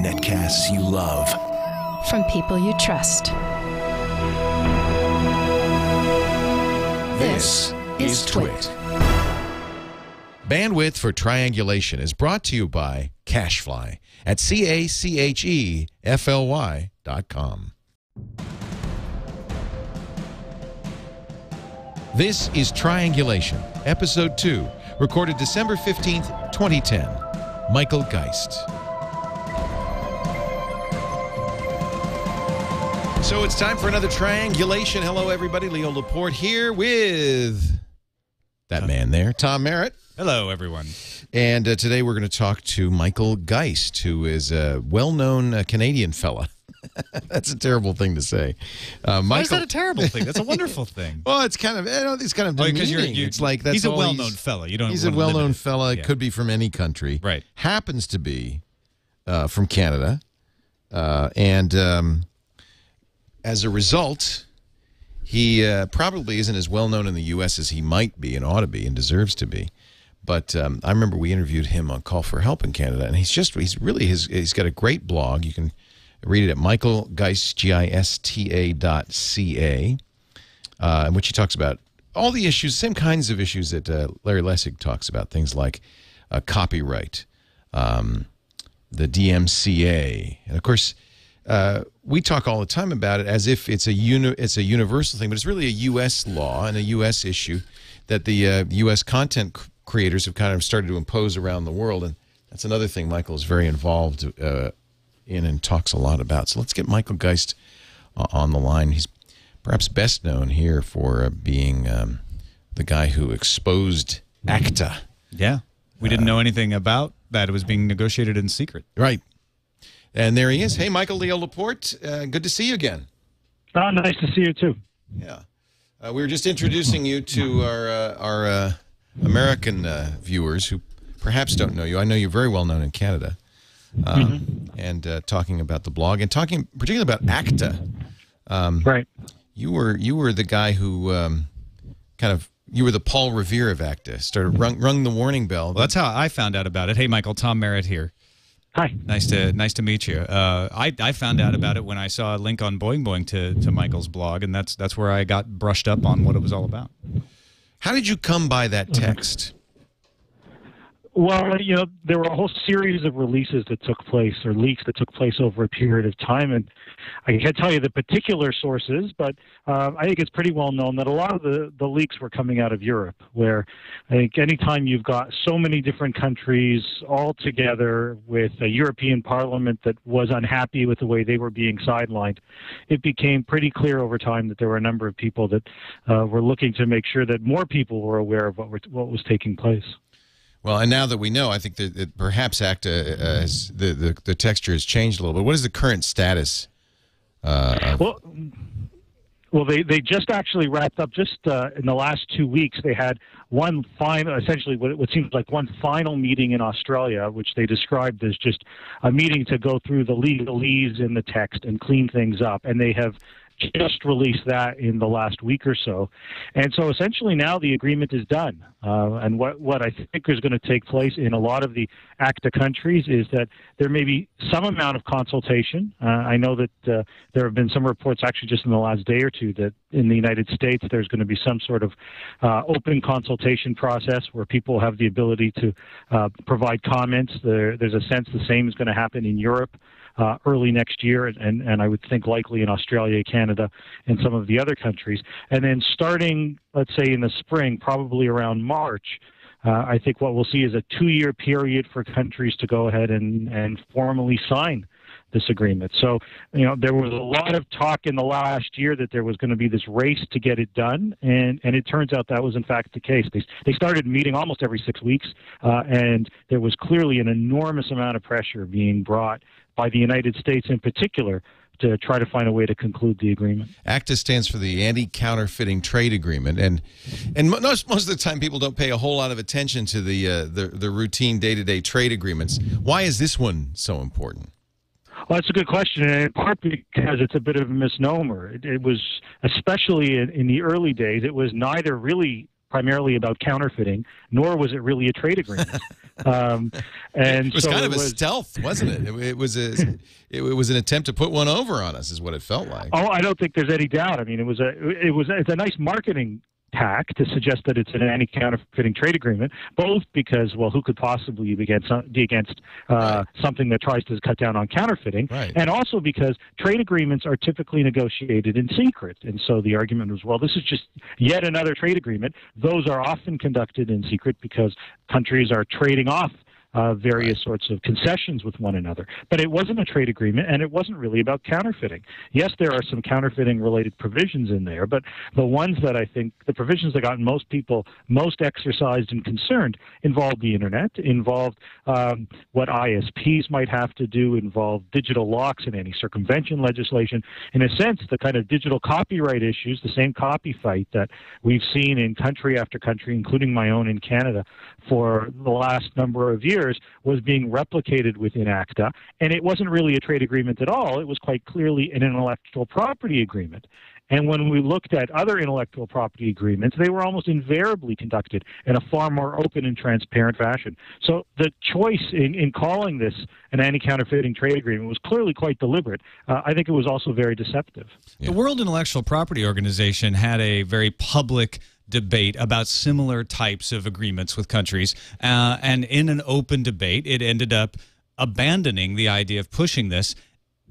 Netcasts you love. From people you trust. This is Twit. Bandwidth for Triangulation is brought to you by Cachefly at CACHEFLY.com. This is Triangulation, Episode 2, recorded December 15th, 2010. Michael Geist. So it's time for another Triangulation. Hello, everybody. Leo Laporte here with that man there, Tom Merritt. Hello, everyone. And today we're going to talk to Michael Geist, who is a well-known Canadian fella. That's a terrible thing to say. Why is that a terrible thing? That's a wonderful thing. Well, it's kind of, it's kind of demeaning. It's like that's he's a well-known fella. You don't. He's a well-known fella. It could be from any country. Right. Happens to be from Canada, and as a result, he probably isn't as well-known in the U.S. as he might be and ought to be and deserves to be. But I remember we interviewed him on Call for Help in Canada, and he's got a great blog. You can read it at michaelgeista.ca, in which he talks about all the issues, same kinds of issues that Larry Lessig talks about, things like copyright, the DMCA, and of course, we talk all the time about it as if it's a universal thing, but it's really a U.S. law and a U.S. issue that the U.S. content creators have kind of started to impose around the world, and that's another thing Michael is very involved in and talks a lot about. So let's get Michael Geist on the line. He's perhaps best known here for being the guy who exposed ACTA. Yeah, we didn't know anything about that. It was being negotiated in secret. Right. And there he is. Hey, Michael, Leo Laporte. Good to see you again. Oh, nice to see you too. Yeah. We were just introducing you to our American viewers who perhaps don't know you. I know you're very well known in Canada. And talking about the blog and talking particularly about ACTA. Right. You were the guy who you were the Paul Revere of ACTA. Started rung the warning bell. Well, that's how I found out about it. Hey, Michael, Tom Merritt here. Hi. Nice to meet you. I found out about it when I saw a link on Boing Boing to Michael's blog, and that's where I got brushed up on what it was all about. How did you come by that text? Well, there were a whole series of releases that took place, or leaks that took place over a period of time, and I can't tell you the particular sources, but I think it's pretty well known that a lot of the leaks were coming out of Europe, where I think anytime you've got so many different countries all together with a European Parliament that was unhappy with the way they were being sidelined, it became pretty clear over time that there were a number of people that were looking to make sure that more people were aware of what was taking place. Well, and now that we know, I think that perhaps ACTA, the texture has changed a little bit. What is the current status? Well, they just actually wrapped up just in the last 2 weeks. They had one final, essentially what seems like one final meeting in Australia, which they described as just a meeting to go through the legalese in the text and clean things up. And they have just released that in the last week or so. And so essentially now the agreement is done. And what I think is going to take place in a lot of the ACTA countries is that there may be some amount of consultation. I know that there have been some reports actually just in the last day or two that in the United States there's going to be some sort of open consultation process where people have the ability to provide comments. There's a sense the same is going to happen in Europe early next year, and I would think likely in Australia, Canada, and some of the other countries. And then starting, let's say in the spring, probably around March, I think what we'll see is a 2-year period for countries to go ahead and formally sign this agreement. So, there was a lot of talk in the last year that there was going to be this race to get it done, and it turns out that was in fact the case. They started meeting almost every 6 weeks, and there was clearly an enormous amount of pressure being brought by the United States in particular to try to find a way to conclude the agreement. ACTA stands for the Anti-Counterfeiting Trade Agreement, and most of the time people don't pay a whole lot of attention to the routine day-to-day trade agreements. Why is this one so important? Well, that's a good question, and in part because it's a bit of a misnomer. It was, especially in the early days, it was neither really primarily about counterfeiting, nor was it really a trade agreement. And it was so kind of a stealth, wasn't it? It was an attempt to put one over on us, is what it felt like. Oh, I don't think there's any doubt. I mean, it's a nice marketing tack to suggest that it's an anti-counterfeiting trade agreement, both because, well, who could possibly be against something that tries to cut down on counterfeiting, and also because trade agreements are typically negotiated in secret. And so the argument was, well, this is just yet another trade agreement. Those are often conducted in secret because countries are trading off various sorts of concessions with one another. But it wasn't a trade agreement, and it wasn't really about counterfeiting. Yes, there are some counterfeiting-related provisions in there, but the ones that I think, the provisions that got most people most exercised and concerned involved the Internet, involved what ISPs might have to do, involved digital locks and anti-circumvention legislation. In a sense, the kind of digital copyright issues, the same copy fight that we've seen in country after country, including my own in Canada, for the last number of years, was being replicated within ACTA, and it wasn't really a trade agreement at all. It was quite clearly an intellectual property agreement. And when we looked at other intellectual property agreements, they were almost invariably conducted in a far more open and transparent fashion. So the choice in calling this an anti-counterfeiting trade agreement was clearly quite deliberate. I think it was also very deceptive. The World Intellectual Property Organization had a very public debate about similar types of agreements with countries, and in an open debate, it ended up abandoning the idea of pushing this.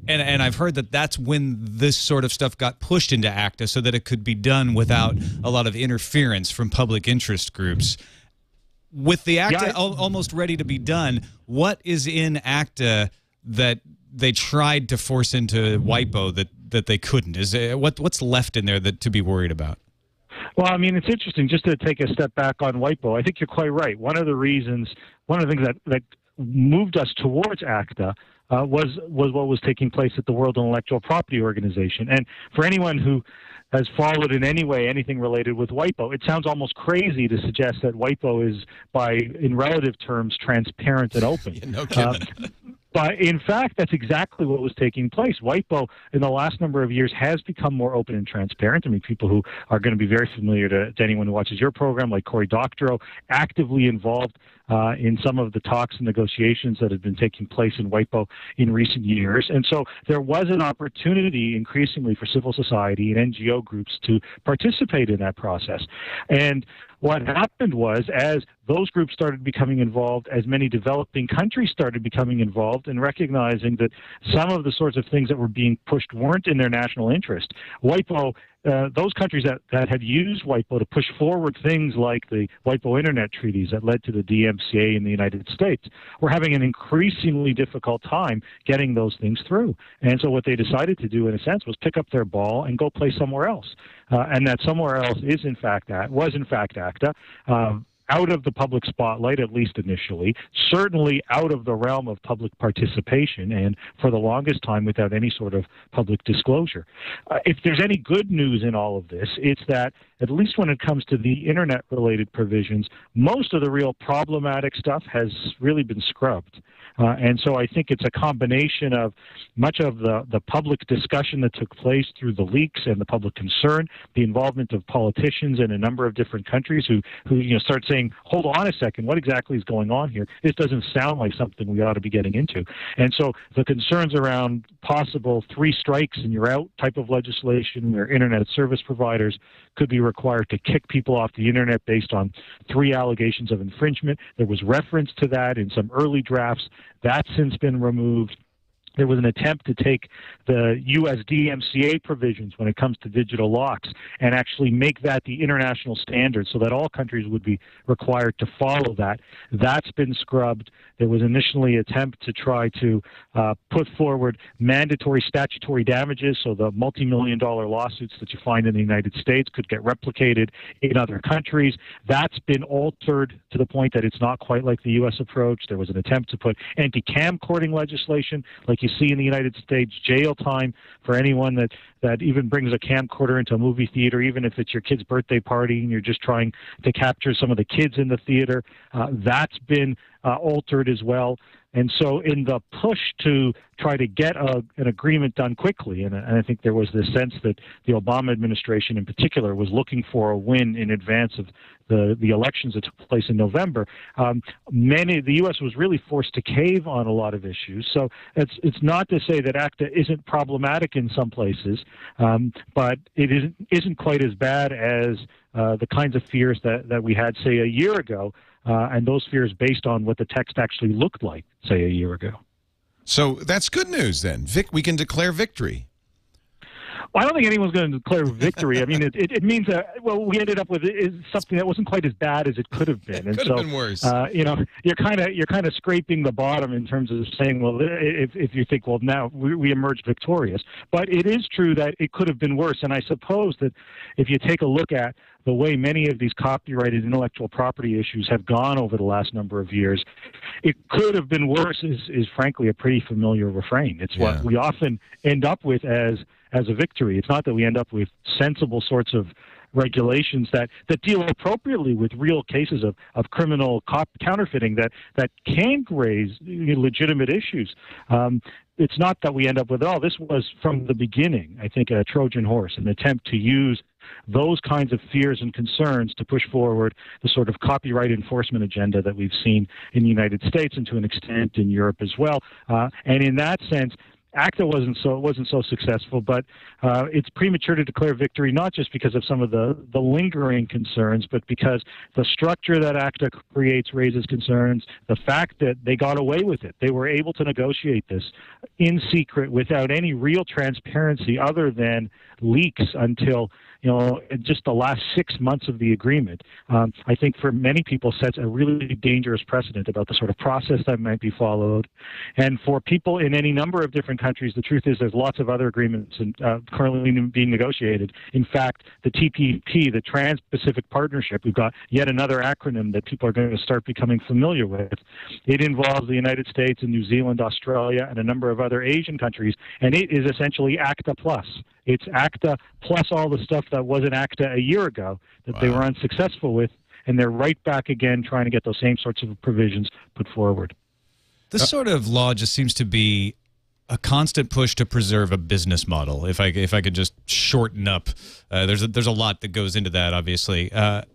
And I've heard that that's when this sort of stuff got pushed into ACTA so that it could be done without a lot of interference from public interest groups. With the ACTA almost ready to be done, what is in ACTA that they tried to force into WIPO that they couldn't? What's left in there to be worried about? Well, I mean, it's interesting, just to take a step back on WIPO. I think you're quite right. One of the things that moved us towards ACTA was what was taking place at the World Intellectual Property Organization. And for anyone who has followed in any way anything related with WIPO, it sounds almost crazy to suggest that WIPO is, in relative terms, transparent and open. Yeah, no kidding. But in fact, that's exactly what was taking place. WIPO, in the last number of years, has become more open and transparent. I mean, people who are going to be very familiar to anyone who watches your program, like Cory Doctorow, actively involved in some of the talks and negotiations that have been taking place in WIPO in recent years. And so there was an opportunity increasingly for civil society and NGO groups to participate in that process. And what happened was, as those groups started becoming involved, as many developing countries started becoming involved and recognizing that some of the sorts of things that were being pushed weren't in their national interest, WIPO, those countries that had used WIPO to push forward things like the WIPO Internet treaties that led to the DMCA in the United States were having an increasingly difficult time getting those things through. And so what they decided to do, in a sense, was pick up their ball and go play somewhere else. And that somewhere else was in fact ACTA. Out of the public spotlight, at least initially, certainly out of the realm of public participation, and for the longest time without any sort of public disclosure. If there's any good news in all of this, it's that, at least when it comes to the Internet-related provisions, most of the real problematic stuff has really been scrubbed. And so I think it's a combination of much of the public discussion that took place through the leaks and the public concern, the involvement of politicians in a number of different countries who start saying, hold on a second, what exactly is going on here? This doesn't sound like something we ought to be getting into. And so the concerns around possible 3 strikes and you're out type of legislation where Internet service providers could be required to kick people off the Internet based on 3 allegations of infringement. There was reference to that in some early drafts. That's since been removed. There was an attempt to take the U.S. DMCA provisions when it comes to digital locks and actually make that the international standard so that all countries would be required to follow that. That's been scrubbed. There was initially an attempt to try to put forward mandatory statutory damages so the multi-million-dollar lawsuits that you find in the United States could get replicated in other countries. That's been altered to the point that it's not quite like the U.S. approach. There was an attempt to put anti-camcording legislation, like you see in the United States, jail time for anyone that even brings a camcorder into a movie theater, even if it's your kid's birthday party and you're just trying to capture some of the kids in the theater. That's been altered as well. And so in the push to try to get an agreement done quickly, and I think there was this sense that the Obama administration in particular was looking for a win in advance of the elections that took place in November, the U.S. was really forced to cave on a lot of issues. So it's not to say that ACTA isn't problematic in some places, but it isn't quite as bad as the kinds of fears that we had, say, a year ago, and those fears based on what the text actually looked like, say, a year ago. So that's good news then. We can declare victory. Well, I don't think anyone's going to declare victory. I mean, it means that, well, we ended up with something that wasn't quite as bad as it could have been. It could have been worse. You know, you're kind of scraping the bottom in terms of saying, well, if you think, well, now we emerged victorious. But it is true that it could have been worse. And I suppose that if you take a look at the way many of these copyrighted intellectual property issues have gone over the last number of years, it could have been worse is frankly a pretty familiar refrain. It's what we often end up with as a victory. It's not that we end up with sensible sorts of regulations that deal appropriately with real cases of criminal counterfeiting that can raise legitimate issues. It's not that we end up with, this was from the beginning, I think, a Trojan horse, an attempt to use those kinds of fears and concerns to push forward the sort of copyright enforcement agenda that we've seen in the United States and to an extent in Europe as well. And in that sense, ACTA wasn't so successful, but it's premature to declare victory, not just because of some of the lingering concerns, but because the structure that ACTA creates raises concerns. The fact that they got away with it, they were able to negotiate this in secret without any real transparency other than leaks until just the last 6 months of the agreement, I think for many people sets a really dangerous precedent about the sort of process that might be followed. And for people in any number of different countries, the truth is there's lots of other agreements currently being negotiated. In fact, the TPP, the Trans-Pacific Partnership, we've got yet another acronym that people are going to start becoming familiar with. It involves the United States and New Zealand, Australia, and a number of other Asian countries, and it is essentially ACTA plus. It's ACTA plus all the stuff that wasn't ACTA a year ago that they were unsuccessful with, and they're right back again trying to get those same sorts of provisions put forward. This sort of law just seems to be a constant push to preserve a business model. If I could just shorten up, there's a lot that goes into that, obviously. What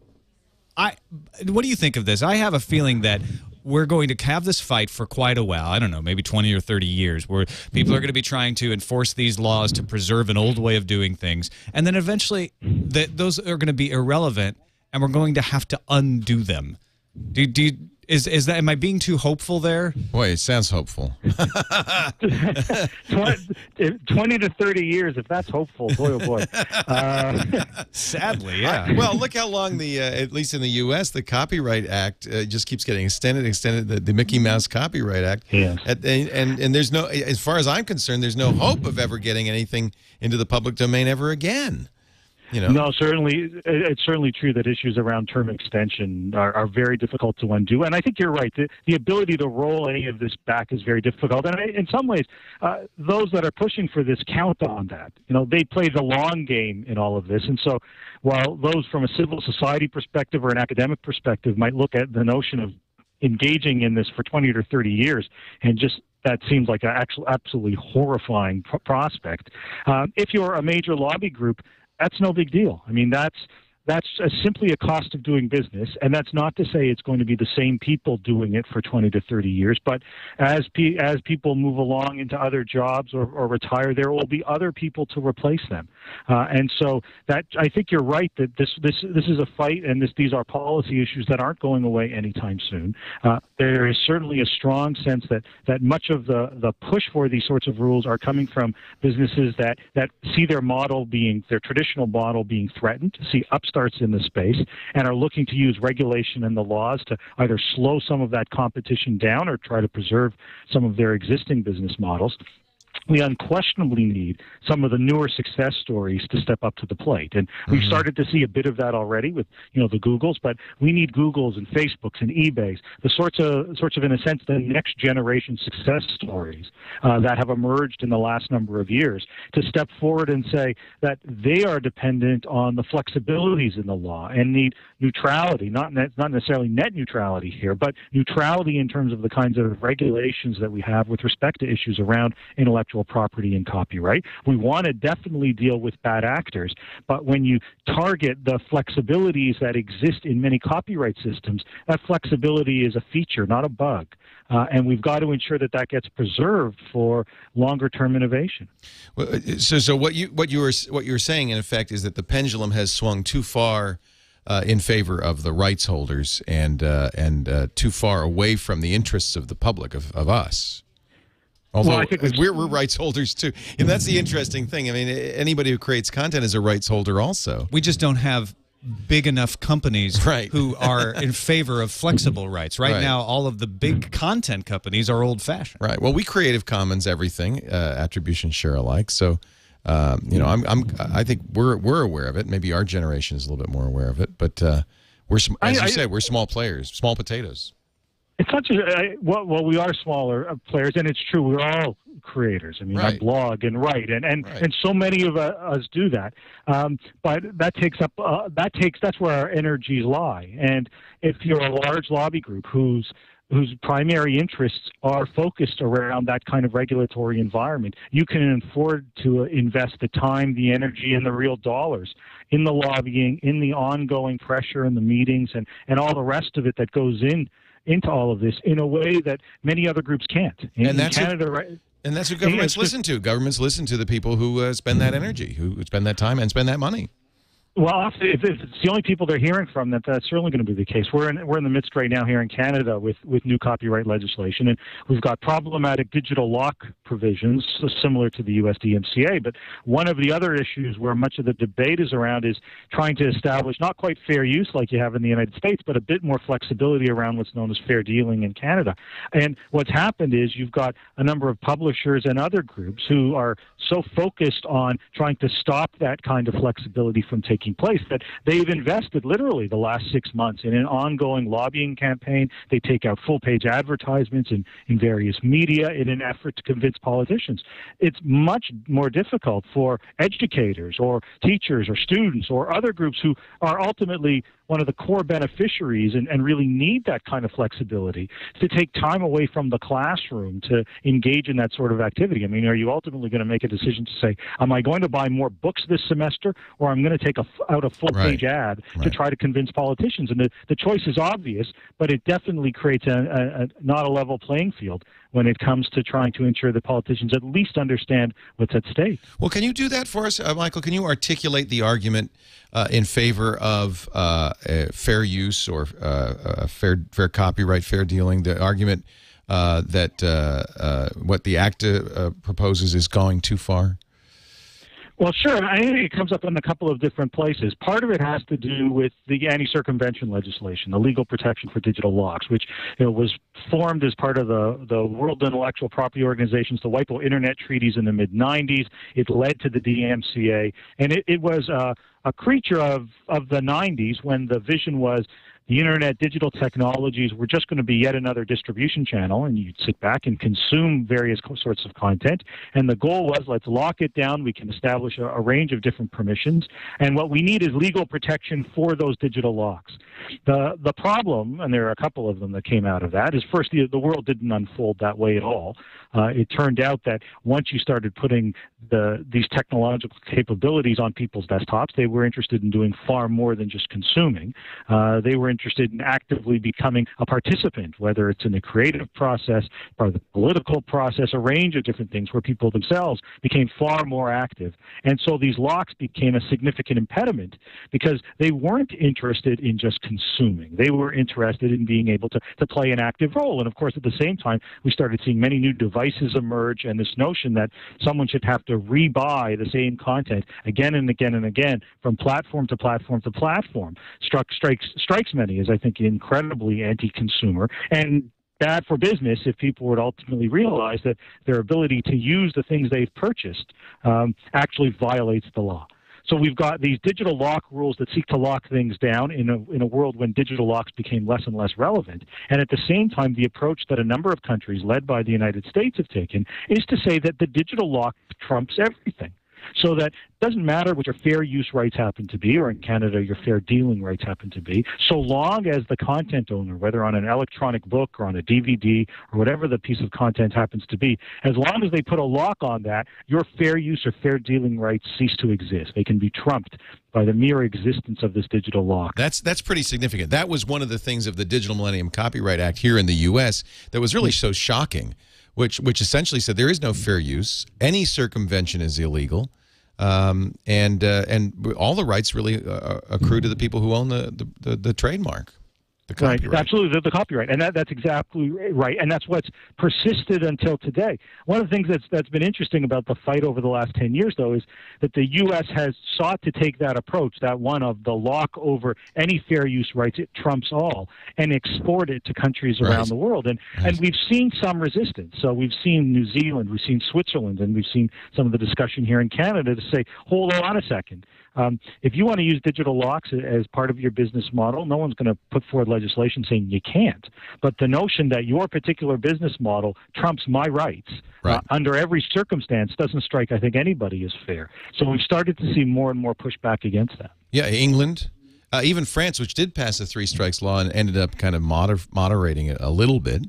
do you think of this? I have a feeling that we're going to have this fight for quite a while. I don't know, maybe 20 or 30 years, where people are going to be trying to enforce these laws to preserve an old way of doing things. And then eventually those are going to be irrelevant, and we're going to have to undo them. Is that, am I being too hopeful there? Boy, it sounds hopeful. 20 to 30 years, if that's hopeful, boy, oh boy. Sadly, yeah. Well, look how long at least in the U.S., the Copyright Act just keeps getting extended, the Mickey Mouse Copyright Act. Yes. And there's no, as far as I'm concerned, there's no hope of ever getting anything into the public domain ever again. No, certainly, it's certainly true that issues around term extension are very difficult to undo. And I think you're right. The ability to roll any of this back is very difficult. And in some ways, those that are pushing for this count on that. They play the long game in all of this. And so while those from a civil society perspective or an academic perspective might look at the notion of engaging in this for 20 or 30 years and just that seems like an absolutely horrifying prospect. If you're a major lobby group, that's no big deal. I mean, that's simply a cost of doing business, and that's not to say it's going to be the same people doing it for 20 to 30 years. But as people move along into other jobs or retire, there will be other people to replace them. And so that I think you're right that this is a fight, and these are policy issues that aren't going away anytime soon. There is certainly a strong sense that much of the push for these sorts of rules are coming from businesses that see their traditional model being threatened, see upstarts in the space, and are looking to use regulation and the laws to either slow some of that competition down or try to preserve some of their existing business models. we unquestionably need some of the newer success stories to step up to the plate. And we've started to see a bit of that already with, the Googles, but we need Googles and Facebooks and eBays, the sorts of, in a sense, the next generation success stories that have emerged in the last number of years to step forward and say that they are dependent on the flexibilities in the law and need neutrality, not necessarily net neutrality here, but neutrality in terms of the kinds of regulations that we have with respect to issues around intellectual property and copyright. We want to definitely deal with bad actors, but when you target the flexibilities that exist in many copyright systems, that flexibility is a feature, not a bug. And we've got to ensure that that gets preserved for longer-term innovation. Well, so what you're saying, in effect, is that the pendulum has swung too far in favor of the rights holders and too far away from the interests of the public, of us. Although I think we're rights holders too, and that's the interesting thing. I mean, anybody who creates content is a rights holder also. We just don't have big enough companies who are in favor of flexible rights. Right now, all of the big content companies are old-fashioned. Right. Well, we Creative Commons everything, attribution, share alike. So, I think we're aware of it. Maybe our generation is a little bit more aware of it, but we're, as you said, we're small players, small potatoes. It's not just, well, we are smaller players, and it's true. We're all creators. I mean, I blog and write, and so many of us do that. But that takes up, that's where our energies lie. And if you're a large lobby group whose primary interests are focused around that kind of regulatory environment, you can afford to invest the time, the energy, and the real dollars in the lobbying, in the ongoing pressure and the meetings, and all the rest of it that goes into all of this in a way that many other groups can't. And that's what governments listen to. Governments listen to the people who spend that energy, who spend that time and spend that money. Well, if it's the only people they're hearing from, that's certainly going to be the case. We're in the midst right now here in Canada with new copyright legislation, and we've got problematic digital lock provisions similar to the U.S. DMCA. But one of the other issues where much of the debate is around is trying to establish not quite fair use like you have in the United States, but a bit more flexibility around what's known as fair dealing in Canada. And what's happened is you've got a number of publishers and other groups who are so focused on trying to stop that kind of flexibility from taking place that they've invested literally the last 6 months in an ongoing lobbying campaign. They take out full-page advertisements in various media in an effort to convince politicians. It's much more difficult for educators or teachers or students or other groups who are ultimately one of the core beneficiaries and really need that kind of flexibility to take time away from the classroom to engage in that sort of activity. I mean, are you ultimately going to make a decision to say, am I going to buy more books this semester, or I'm going to take out a full-page ad to try to convince politicians? And the choice is obvious, but it definitely creates not a level playing field when it comes to trying to ensure that politicians at least understand what's at stake. Well, can you do that for us, Michael? Can you articulate the argument in favor of fair use or fair copyright, fair dealing, the argument that what the ACTA proposes is going too far? Well, sure. I think it comes up in a couple of different places. Part of it has to do with the anti-circumvention legislation, the legal protection for digital locks, which was formed as part of the World Intellectual Property Organization's, the WIPO Internet Treaties in the mid-'90s. It led to the DMCA, and it was a creature of the 90s when the vision was the internet, digital technologies were just going to be yet another distribution channel, and you'd sit back and consume various sorts of content. And the goal was, let's lock it down. We can establish a range of different permissions. And what we need is legal protection for those digital locks. The problem, and there are a couple of them that came out of that, is first, the world didn't unfold that way at all. It turned out that once you started putting these technological capabilities on people's desktops, they were interested in doing far more than just consuming. They were interested in actively becoming a participant, whether it's in the creative process, part of the political process, a range of different things where people themselves became far more active. And so these locks became a significant impediment because they weren't interested in just consuming. They were interested in being able to play an active role. And of course, at the same time, we started seeing many new devices emerge, and this notion that someone should have to rebuy the same content again and again and again from platform to platform to platform strikes many as, I think, incredibly anti-consumer and bad for business if people would ultimately realize that their ability to use the things they've purchased actually violates the law. So we've got these digital lock rules that seek to lock things down in a world when digital locks became less and less relevant. And at the same time, the approach that a number of countries, led by the United States, have taken is to say that the digital lock trumps everything. So that it doesn't matter what your fair use rights happen to be, or in Canada, your fair dealing rights happen to be, so long as the content owner, whether on an electronic book or on a DVD or whatever the piece of content happens to be, as long as they put a lock on that, your fair use or fair dealing rights cease to exist. They can be trumped by the mere existence of this digital lock. That's pretty significant. That was one of the things of the Digital Millennium Copyright Act here in the U.S. that was really so shocking, which essentially said there is no fair use. Any circumvention is illegal. And all the rights really accrue to the people who own the trademark, the copyright. Right, absolutely, the copyright, and that's exactly right, and that's what's persisted until today. One of the things that's been interesting about the fight over the last 10 years, though, is that the U.S. has sought to take that approach, that one of the lock over any fair use rights, it trumps all, and export it to countries around the world, and we've seen some resistance. So we've seen New Zealand, we've seen Switzerland, and we've seen some of the discussion here in Canada to say, hold on a second. If you want to use digital locks as part of your business model, no one's going to put forward legislation saying you can't. But the notion that your particular business model trumps my rights under every circumstance doesn't strike, I think, anybody as fair. So we've started to see more and more pushback against that. Yeah, England, even France, which did pass a three strikes law and ended up kind of moderating it a little bit.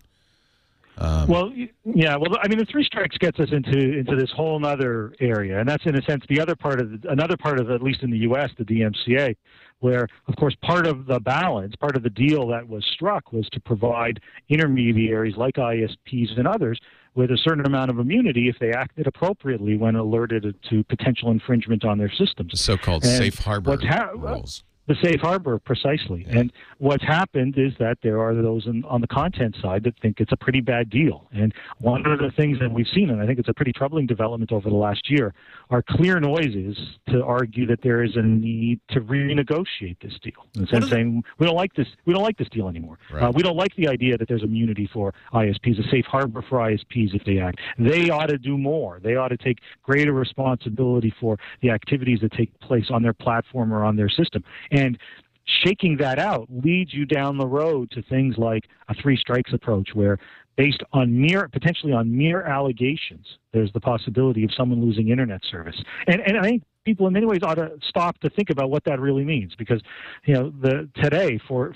Well, yeah. Well, I mean, the three strikes gets us into this whole other area, and that's in a sense the other part of another part of, at least in the U.S., the DMCA, where, of course, part of the balance, part of the deal that was struck was to provide intermediaries like ISPs and others with a certain amount of immunity if they acted appropriately when alerted to potential infringement on their systems. The so-called safe harbor rules. The safe harbor, precisely. Yeah. And what's happened is that there are those on the content side that think it's a pretty bad deal. And one of the things that we've seen, and I think it's a pretty troubling development over the last year, are clear noises to argue that there is a need to renegotiate this deal. Instead of saying, we don't like this deal anymore. Right. We don't like the idea that there's immunity for ISPs, a safe harbor for ISPs if they act. They ought to do more. They ought to take greater responsibility for the activities that take place on their platform or on their system. And shaking that out leads you down the road to things like a three strikes approach, where based on potentially on mere allegations, there's the possibility of someone losing internet service. And I think people in many ways ought to stop to think about what that really means, because today for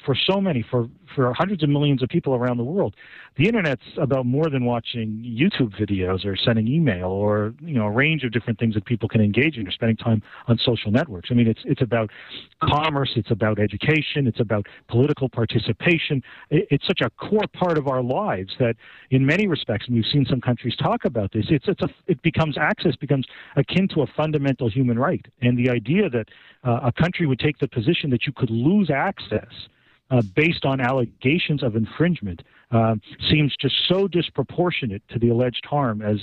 hundreds of millions of people around the world, the internet's about more than watching YouTube videos or sending email or a range of different things that people can engage in or spending time on social networks. I mean, it's about commerce, it's about education, it's about political participation. It's such a core part of our lives that in many respects, and we've seen some countries talk about this, access becomes akin to a fundamental human right. And the idea that a country would take the position that you could lose access based on allegations of infringement seems just so disproportionate to the alleged harm as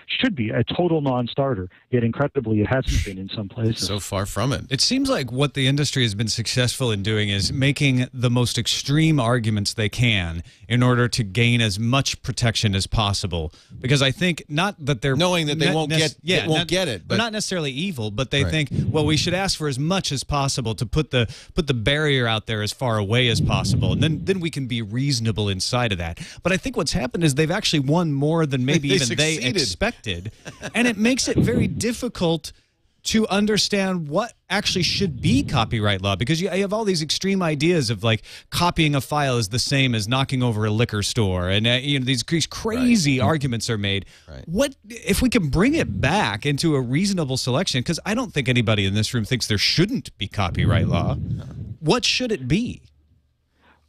should be a total non-starter. Yet incredibly, it hasn't been in some places. So far from it. It seems like what the industry has been successful in doing is making the most extreme arguments they can in order to gain as much protection as possible. Because I think not that they're knowing that they won't get it, but not necessarily evil, but they think, well, we should ask for as much as possible to put the barrier out there as far away as possible, and then we can be reasonable inside of that. But I think what's happened is they've actually won more than maybe even they expected, and it makes it very difficult to understand what actually should be copyright law, because you have all these extreme ideas of like copying a file is the same as knocking over a liquor store, and these crazy arguments are made. What if we can bring it back into a reasonable selection? Because I don't think anybody in this room thinks there shouldn't be copyright law. What should it be?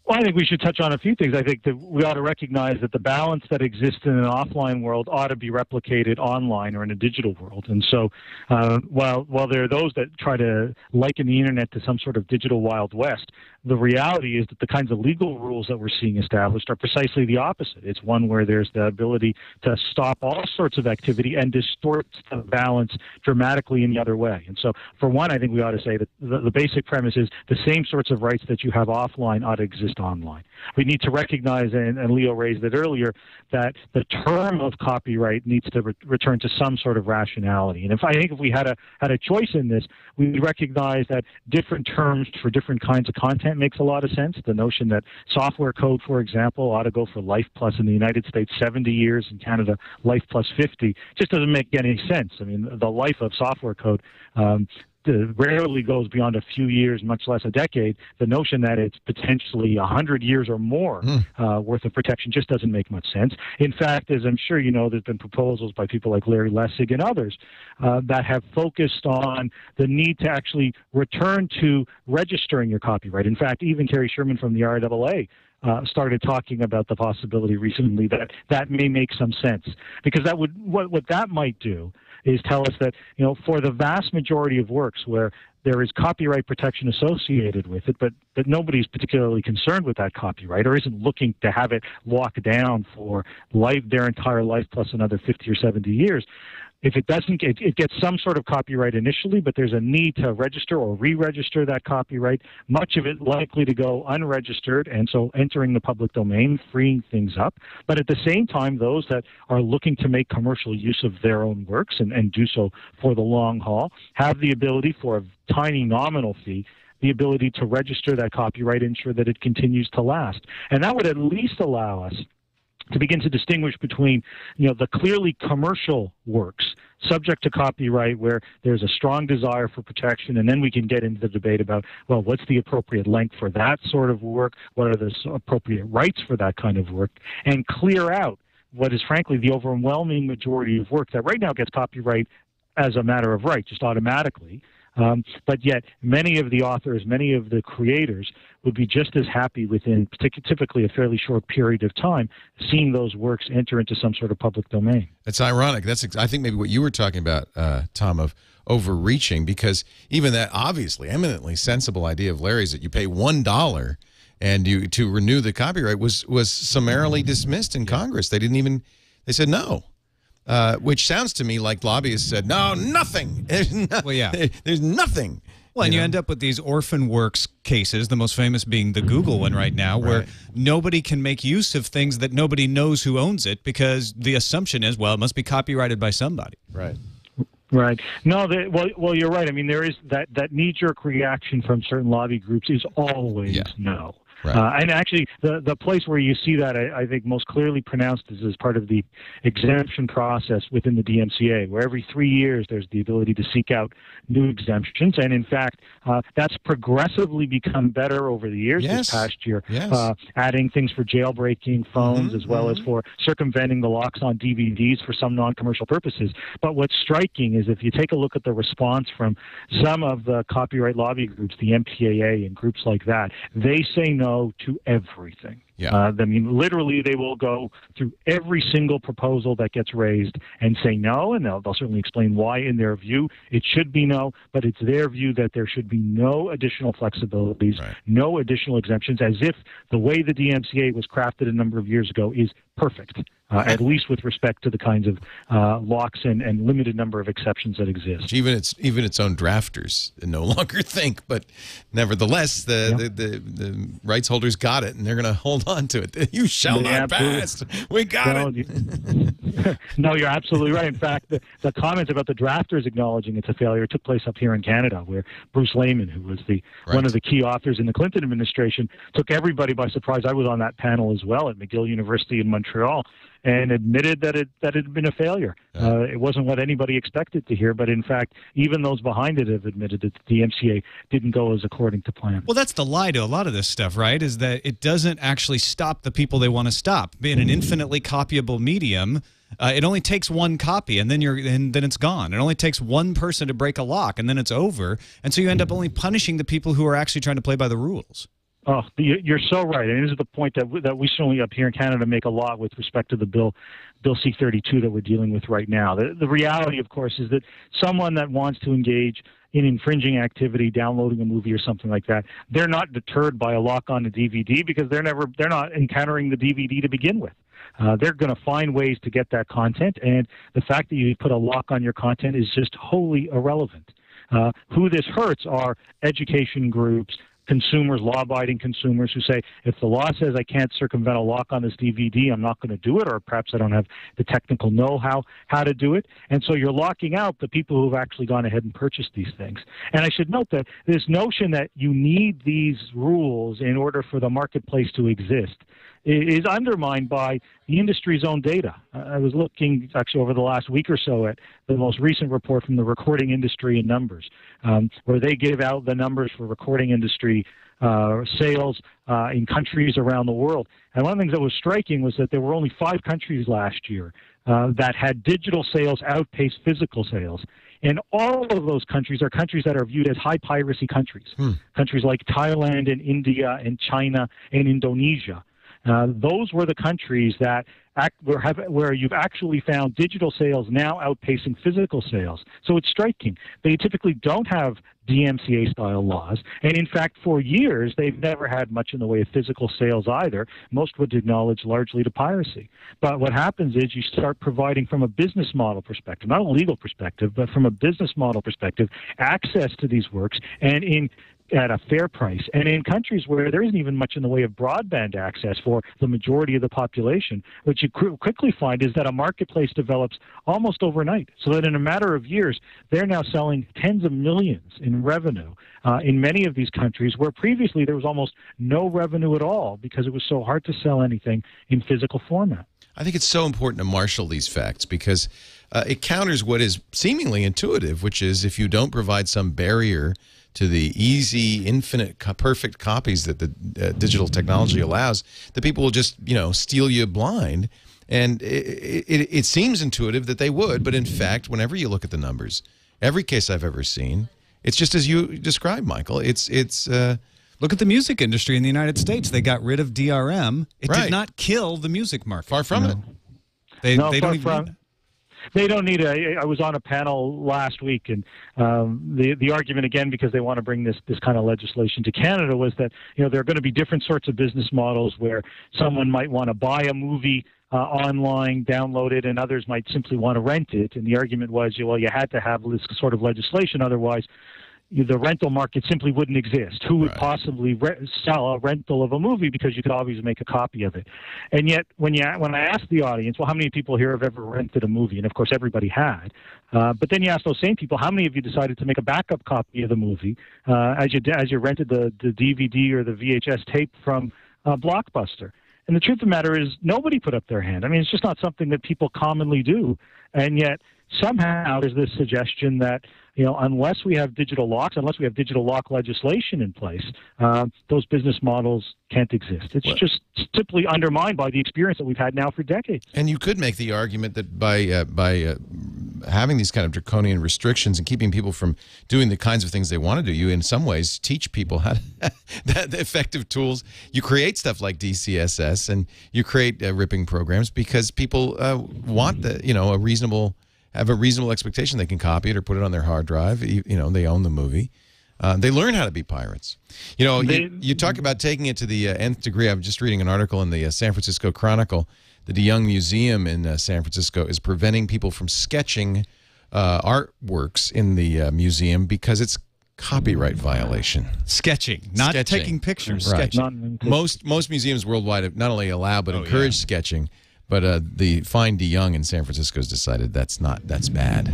Well, I think we should touch on a few things. I think that we ought to recognize that the balance that exists in an offline world ought to be replicated online or in a digital world. And so while there are those that try to liken the internet to some sort of digital Wild West, the reality is that the kinds of legal rules that we're seeing established are precisely the opposite. It's one where there's the ability to stop all sorts of activity and distort the balance dramatically in the other way. And so, for one, I think we ought to say that the basic premise is the same sorts of rights that you have offline ought to exist exist online. We need to recognize, and Leo raised it earlier, that the term of copyright needs to return to some sort of rationality. And I think if we had a choice in this, we would recognize that different terms for different kinds of content makes a lot of sense. The notion that software code, for example, ought to go for life plus in the United States 70 years, in Canada life plus 50, just doesn't make any sense. I mean, the life of software code rarely goes beyond a few years, much less a decade. The notion that it's potentially 100 years or more worth of protection just doesn't make much sense. In fact, as I'm sure you know, there's been proposals by people like Larry Lessig and others that have focused on the need to actually return to registering your copyright. In fact, even Carrie Sherman from the RIAA started talking about the possibility recently that that may make some sense, because that would what that might do is tell us that, you know, for the vast majority of works where there is copyright protection associated with it, but nobody's particularly concerned with that copyright or isn't looking to have it locked down for their entire life plus another 50 or 70 years. If it doesn't, it gets some sort of copyright initially, but there's a need to register or re-register that copyright, much of it likely to go unregistered, and so entering the public domain, freeing things up. But at the same time, those that are looking to make commercial use of their own works and do so for the long haul have the ability, for a tiny nominal fee, the ability to register that copyright, ensure that it continues to last. And that would at least allow us to begin to distinguish between, you know, the clearly commercial works subject to copyright where there's a strong desire for protection, and then we can get into the debate about, well, what's the appropriate length for that sort of work, what are the appropriate rights for that kind of work, and clear out what is frankly the overwhelming majority of work that right now gets copyright as a matter of right, just automatically. But yet many of the authors, many of the creators would be just as happy within typically a fairly short period of time seeing those works enter into some sort of public domain. That's ironic. That's, I think, maybe what you were talking about, Tom, of overreaching, because even that obviously eminently sensible idea of Larry's that you pay $1 and to renew the copyright was summarily dismissed in Congress. They didn't even, they said no. Which sounds to me like lobbyists said, no, nothing. Well, yeah. There's nothing. Well, and you end up with these orphan works cases, the most famous being the Google one right now, where nobody can make use of things that nobody knows who owns it because the assumption is, well, it must be copyrighted by somebody. Right. Right. No, well, you're right. I mean, there is that knee-jerk reaction from certain lobby groups is always no. Right. And actually, the place where you see that, I think, most clearly pronounced is as part of the exemption process within the DMCA, where every 3 years there's the ability to seek out new exemptions. And in fact, that's progressively become better over the years. This past year, adding things for jailbreaking phones as well as for circumventing the locks on DVDs for some non-commercial purposes. But what's striking is if you take a look at the response from some of the copyright lobby groups, the MPAA and groups like that, they say no to everything. I mean, literally, they will go through every single proposal that gets raised and say no, and they'll certainly explain why, in their view, it should be no, but it's their view that there should be no additional flexibilities, no additional exemptions, as if the way the DMCA was crafted a number of years ago is perfect, at least with respect to the kinds of locks and limited number of exceptions that exist. Even its own drafters no longer think, but nevertheless, the rights holders got it, and they're going to hold on to it. You shall not pass. We got it. No, you're absolutely right. In fact, the comments about the drafters acknowledging it's a failure took place up here in Canada, where Bruce Lehman, who was one of the key authors in the Clinton administration, took everybody by surprise. I was on that panel as well at McGill University in Montreal, and admitted that it had been a failure. It wasn't what anybody expected to hear, but in fact, even those behind it have admitted that the DMCA didn't go as according to plan. Well, that's the lie to a lot of this stuff, right? Is that it doesn't actually stop the people they want to stop. In an infinitely copyable medium, it only takes one copy, and then it's gone. It only takes one person to break a lock, and then it's over. And so you end up only punishing the people who are actually trying to play by the rules. Oh, you're so right. And this is the point that we certainly up here in Canada make a lot with respect to the Bill C-32 that we're dealing with right now. The reality, of course, is that someone that wants to engage in infringing activity, downloading a movie or something like that, they're not deterred by a lock on a DVD because they're not encountering the DVD to begin with. They're going to find ways to get that content, and the fact that you put a lock on your content is just wholly irrelevant. Who this hurts are education groups, consumers, law-abiding consumers who say, if the law says I can't circumvent a lock on this DVD, I'm not going to do it, or perhaps I don't have the technical know-how to do it. And so you're locking out the people who have actually gone ahead and purchased these things. And I should note that this notion that you need these rules in order for the marketplace to exist is undermined by the industry's own data. I was looking actually over the last week or so at the most recent report from the recording industry in numbers, where they give out the numbers for recording industry sales in countries around the world. And one of the things that was striking was that there were only 5 countries last year that had digital sales outpace physical sales. And all of those countries are countries that are viewed as high piracy countries, countries like Thailand and India and China and Indonesia. Those were the countries that where you've actually found digital sales now outpacing physical sales. So it's striking. They typically don't have DMCA-style laws, and in fact, for years, they've never had much in the way of physical sales either. Most would acknowledge largely to piracy. But what happens is you start providing, from a business model perspective, not a legal perspective, but from a business model perspective, access to these works, and at a fair price. And in countries where there isn't even much in the way of broadband access for the majority of the population, what you quickly find is that a marketplace develops almost overnight, so that in a matter of years, they're now selling tens of millions in revenue in many of these countries where previously there was almost no revenue at all because it was so hard to sell anything in physical format. I think it's so important to marshal these facts because it counters what is seemingly intuitive, which is if you don't provide some barrier to the easy, infinite, perfect copies that the digital technology allows, the people will just, steal you blind. And it seems intuitive that they would, but in fact, whenever you look at the numbers, every case I've ever seen, it's just as you described, Michael. Look at the music industry in the United States. They got rid of DRM. It did not kill the music market. Far from it. They don't even. They don't need I was on a panel last week, and the argument, again, because they want to bring this kind of legislation to Canada, was that there are going to be different sorts of business models where someone might want to buy a movie online, download it, and others might simply want to rent it. And the argument was, well, you had to have this sort of legislation, otherwise the rental market simply wouldn't exist. Who would possibly sell a rental of a movie, because you could always make a copy of it? And yet, when I asked the audience, well, how many people here have ever rented a movie? And of course, everybody had. But then you ask those same people, how many of you decided to make a backup copy of the movie as you rented the DVD or the VHS tape from Blockbuster? And the truth of the matter is, nobody put up their hand. I mean, it's just not something that people commonly do. And yet, somehow there's this suggestion that, unless we have digital locks, unless we have digital lock legislation in place, those business models can't exist. It's just simply undermined by the experience that we've had now for decades. And you could make the argument that by having these kind of draconian restrictions and keeping people from doing the kinds of things they want to do, you in some ways teach people how to the effective tools. You create stuff like DCSS and you create ripping programs because people want have a reasonable expectation they can copy it or put it on their hard drive. They own the movie. They learn how to be pirates. You talk about taking it to the nth degree. I'm just reading an article in the San Francisco Chronicle. The DeYoung Museum in San Francisco is preventing people from sketching artworks in the museum because it's copyright violation. Sketching, not taking pictures. Right. Sketching. Most museums worldwide not only allow but encourage sketching. But the fine DeYoung in San Francisco has decided that's bad.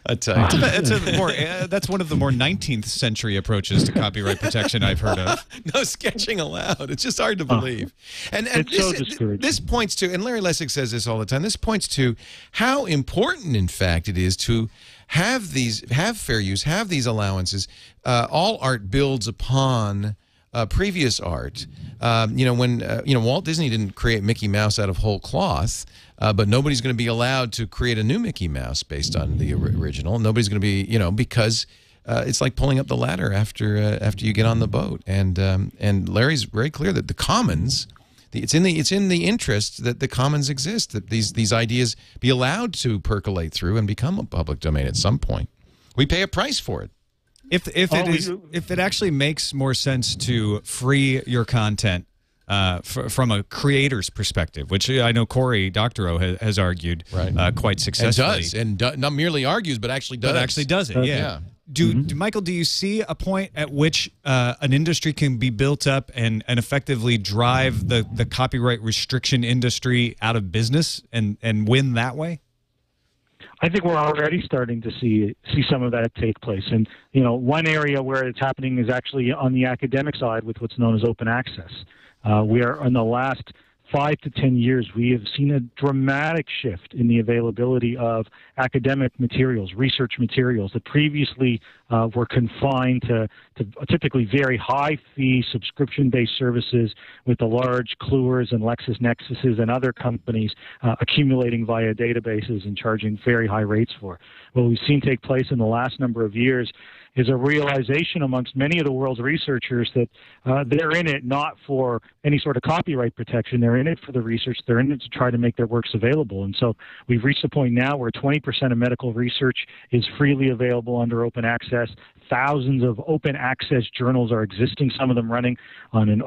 I tell you, that's one of the more 19th century approaches to copyright protection I've heard of. No sketching allowed. It's just hard to believe. And this points to, and Larry Lessig says this all the time. This points to how important, in fact, it is to have fair use, have these allowances. All art builds upon previous art. When Walt Disney didn't create Mickey Mouse out of whole cloth, but nobody's going to be allowed to create a new Mickey Mouse based on the original. Nobody's going to be, because it's like pulling up the ladder after you get on the boat. And Larry's very clear that the commons, it's in the interest that the commons exist, that these ideas be allowed to percolate through and become a public domain at some point. We pay a price for it. If it actually makes more sense to free your content from a creator's perspective, which I know Cory Doctorow has argued quite successfully, and not merely argues, but actually does. But actually does it, yeah. Michael, do you see a point at which an industry can be built up and effectively drive the copyright restriction industry out of business and win that way? I think we're already starting to see some of that take place. And, one area where it's happening is actually on the academic side with what's known as open access. We are, in the last 5 to 10 years, we have seen a dramatic shift in the availability of academic materials, research materials that previously were confined to typically very high-fee subscription-based services with the large Kluwers and LexisNexuses and other companies accumulating via databases and charging very high rates for. What we've seen take place in the last number of years is a realization amongst many of the world's researchers that they're in it not for any sort of copyright protection. They're in it for the research. They're in it to try to make their works available. And so we've reached a point now where 20% of medical research is freely available under open access. Thousands of open access journals are existing, some of them running on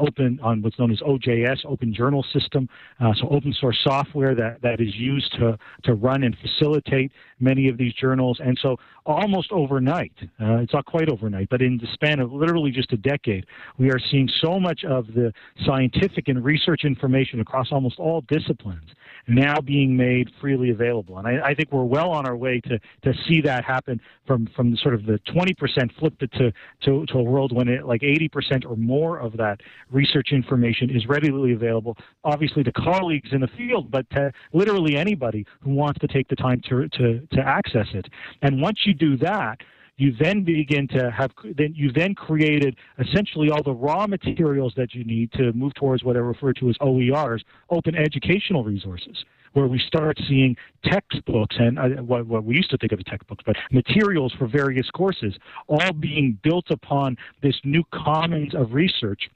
what's known as OJS, Open Journal System, so open source software that is used to run and facilitate many of these journals. And so almost overnight, it's not quite overnight, but in the span of literally just a decade, we are seeing so much of the scientific and research information across almost all disciplines now being made freely available. And I think we're well on our way to see that happen from sort of the 20% flipped it to a world when like 80% or more of that research information is readily available, obviously to colleagues in the field, but to literally anybody who wants to take the time to access it. And once you do that, you then begin to have, you've then created essentially all the raw materials that you need to move towards what are referred to as OERs, open educational resources, where we start seeing textbooks and what we used to think of as textbooks, but materials for various courses, all being built upon this new commons of research.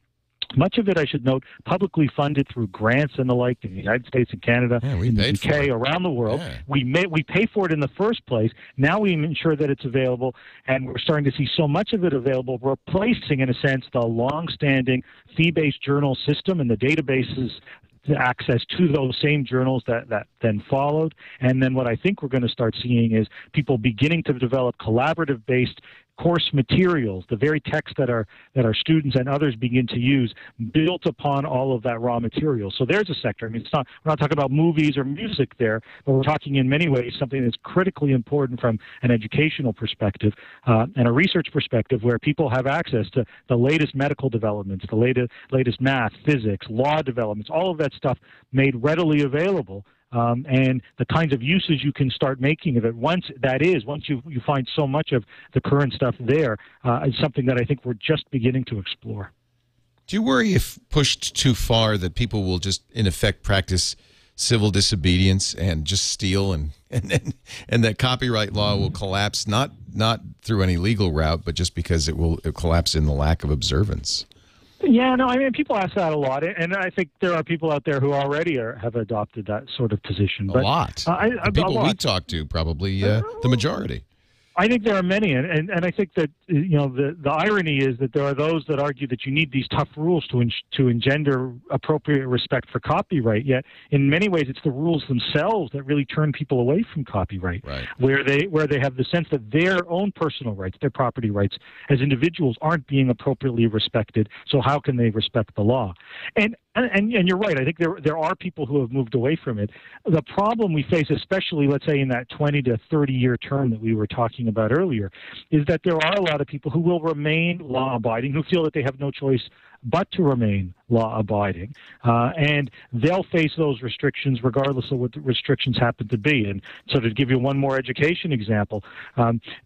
Much of it, I should note, publicly funded through grants and the like in the United States and Canada, in the UK, around the world. Yeah. We pay for it in the first place. Now we ensure that it's available, and we're starting to see so much of it available, replacing, in a sense, the long-standing fee-based journal system and the databases access to those same journals that then followed. And then what I think we're going to start seeing is people beginning to develop collaborative-based course materials, the very text that our students and others begin to use, built upon all of that raw material. So there's a sector. I mean, we're not talking about movies or music there, but we're talking in many ways something that's critically important from an educational perspective and a research perspective, where people have access to the latest medical developments, the latest math, physics, law developments, all of that stuff made readily available. And the kinds of uses you can start making of it once you find so much of the current stuff there is something that I think we're just beginning to explore. Do you worry, if pushed too far, that people will just in effect practice civil disobedience and just steal, and that copyright law will collapse not through any legal route, but just because it will collapse in the lack of observance? Yeah, no, I mean, people ask that a lot, and I think there are people out there who already have adopted that sort of position. A lot. The people we talk to, probably the majority. I think there are many, and I think that the irony is that there are those that argue that you need these tough rules to engender appropriate respect for copyright. Yet, in many ways, it's the rules themselves that really turn people away from copyright, right. where they have the sense that their own personal rights, their property rights as individuals, aren't being appropriately respected. So how can they respect the law? And you're right. I think there are people who have moved away from it. The problem we face, especially, let's say, in that 20 to 30-year term that we were talking about earlier, is that there are a lot of people who will remain law-abiding, who feel that they have no choice but to remain law-abiding, and they'll face those restrictions regardless of what the restrictions happen to be. And so to give you one more education example,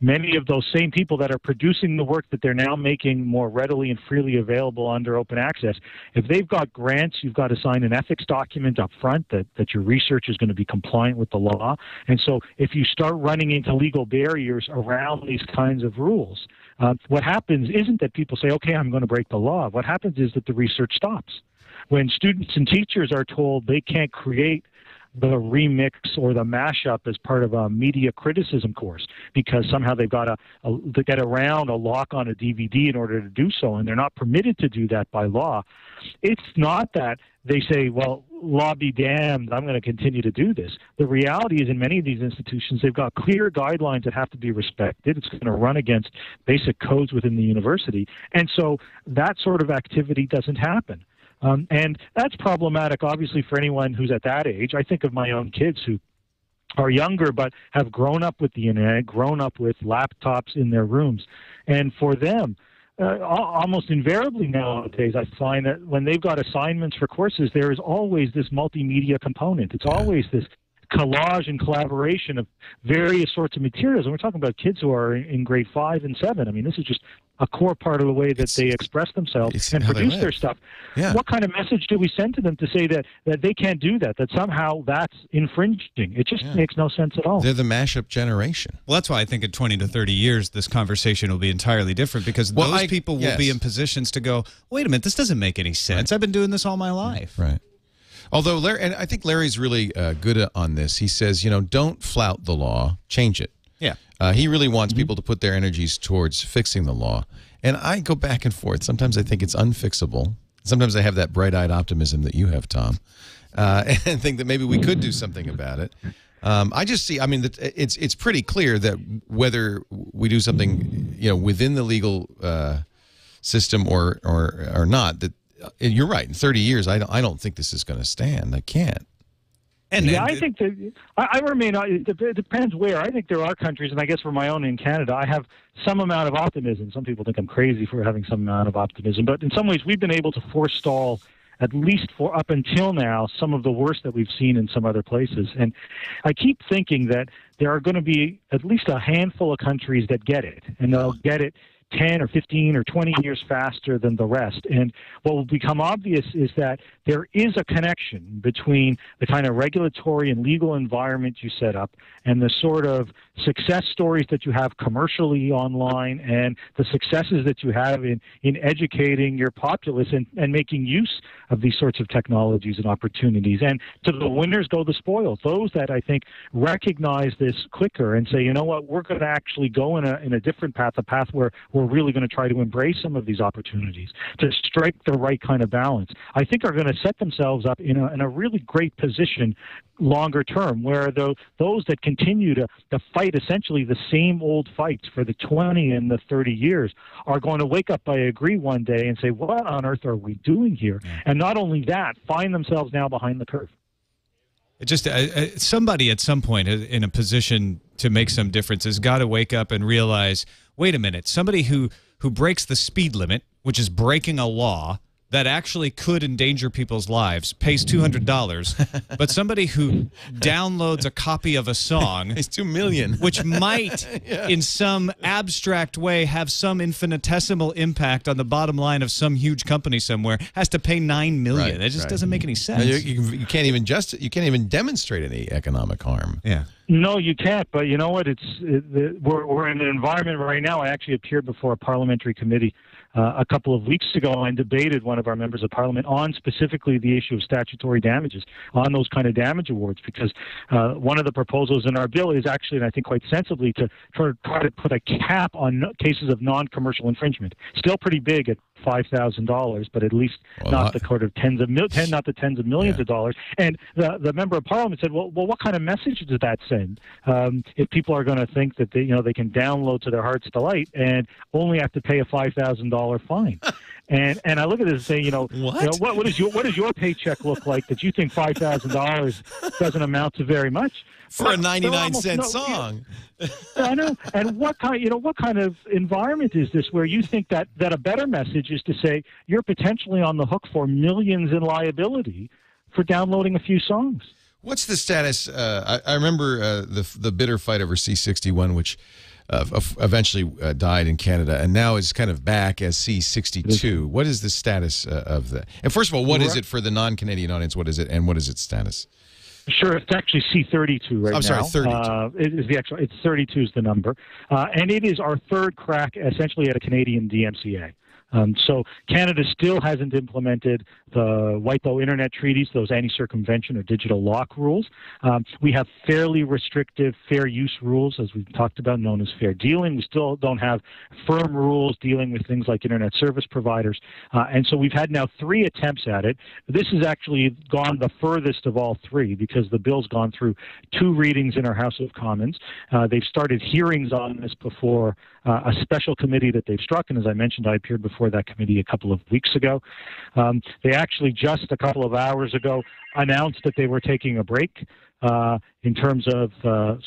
many of those same people that are producing the work that they're now making more readily and freely available under open access, if they've got grants, you've got to sign an ethics document up front that your research is going to be compliant with the law. And so if you start running into legal barriers around these kinds of rules, what happens isn't that people say, okay, I'm going to break the law. What happens is that the research stops. When students and teachers are told they can't create the remix or the mashup as part of a media criticism course because somehow they've got to get around a lock on a DVD in order to do so, and they're not permitted to do that by law. It's not that they say, well, law be damned, I'm going to continue to do this. The reality is in many of these institutions, they've got clear guidelines that have to be respected. It's going to run against basic codes within the university. And so that sort of activity doesn't happen. And that's problematic, obviously, for anyone who's at that age. I think of my own kids who are younger but have grown up with the internet, grown up with laptops in their rooms. And for them, almost invariably nowadays, I find that when they've got assignments for courses, there is always this multimedia component. It's always this collage and collaboration of various sorts of materials. And we're talking about kids who are in grade 5 and 7. I mean, this is just a core part of the way that they express themselves and produce their stuff. Yeah. What kind of message do we send to them to say that they can't do that somehow that's infringing? It just makes no sense at all. They're the mashup generation. Well, that's why I think in 20 to 30 years, this conversation will be entirely different because those people will be in positions to go, wait a minute, this doesn't make any sense. I've been doing this all my life. Right. Although, Larry, and I think Larry's really good on this. He says, don't flout the law, change it. Yeah. He really wants people to put their energies towards fixing the law. And I go back and forth. Sometimes I think it's unfixable. Sometimes I have that bright-eyed optimism that you have, Tom, and think that maybe we could do something about it. I just see, I mean, it's pretty clear that whether we do something, within the legal system or not, that you're right. In 30 years, I don't think this is going to stand. I can't. I think that I remain. It depends where. I think there are countries, and I guess for my own in Canada, I have some amount of optimism. Some people think I'm crazy for having some amount of optimism, but in some ways, we've been able to forestall, at least for up until now, some of the worst that we've seen in some other places. And I keep thinking that there are going to be at least a handful of countries that get it, and they'll get it 10 or 15 or 20 years faster than the rest. And what will become obvious is that there is a connection between the kind of regulatory and legal environment you set up and the sort of success stories that you have commercially online and the successes that you have in educating your populace and making use of these sorts of technologies and opportunities. And to the winners go the spoils. Those that I think recognize this quicker and say, you know what, we're going to actually go in a different path, a path where we're really going to try to embrace some of these opportunities, to strike the right kind of balance, I think are going to set themselves up in a really great position longer term, where those that continue to fight essentially the same old fights for the 20 and the 30 years are going to wake up, I agree, one day and say, what on earth are we doing here? And not only that, find themselves now behind the curve. It just somebody at some point in a position to make some difference has got to wake up and realize, wait a minute, somebody who breaks the speed limit, which is breaking a law that actually could endanger people's lives, pays $200, but somebody who downloads a copy of a song, it's $2 million, which might, in some abstract way, have some infinitesimal impact on the bottom line of some huge company somewhere, has to pay $9 million. It just doesn't make any sense. You can't even demonstrate any economic harm. Yeah. No, you can't. But you know what? We're in an environment right now. I actually appeared before a parliamentary committee a couple of weeks ago and debated one of our members of parliament on specifically the issue of statutory damages, on those kind of damage awards, because one of the proposals in our bill is actually, and I think quite sensibly, to try to put a cap on cases of non-commercial infringement. Still pretty big at $5,000, but at least not the tens of millions of dollars. And the member of parliament said, well, what kind of message does that send? If people are going to think that they can download to their heart's delight and only have to pay a $5,000 fine. And I look at this and say, what does your paycheck look like that you think $5,000 doesn't amount to very much? For a 99-cent song. I know. And what kind of environment is this where you think that a better message is to say you're potentially on the hook for millions in liability for downloading a few songs? What's the status? I remember the bitter fight over C-61, which eventually died in Canada, and now is kind of back as C-62. What is the status of that? And first of all, what is it for the non-Canadian audience? What is it, and what is its status? Sure, it's actually C-32 right now. I'm sorry, 32. It's 32 is the number, and it is our third crack essentially at a Canadian DMCA. So Canada still hasn't implemented the WIPO Internet treaties, those anti-circumvention or digital lock rules. We have fairly restrictive fair use rules, as we've talked about, known as fair dealing. We still don't have firm rules dealing with things like internet service providers. And so we've had now 3 attempts at it. This has actually gone the furthest of all 3 because the bill's gone through 2 readings in our House of Commons. They've started hearings on this before a special committee that they've struck, and as I mentioned, I appeared before that committee a couple of weeks ago. They actually just a couple of hours ago announced that they were taking a break in terms of,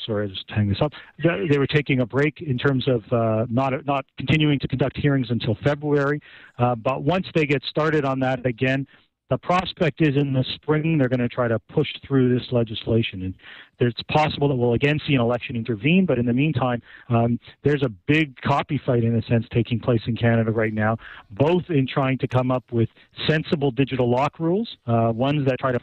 sorry, just hang this up. They were taking a break in terms of not continuing to conduct hearings until February. But once they get started on that again, the prospect is in the spring they're going to try to push through this legislation. And it's possible that we'll again see an election intervene, but in the meantime, there's a big copy fight, in a sense, taking place in Canada right now, both in trying to come up with sensible digital lock rules, ones that try to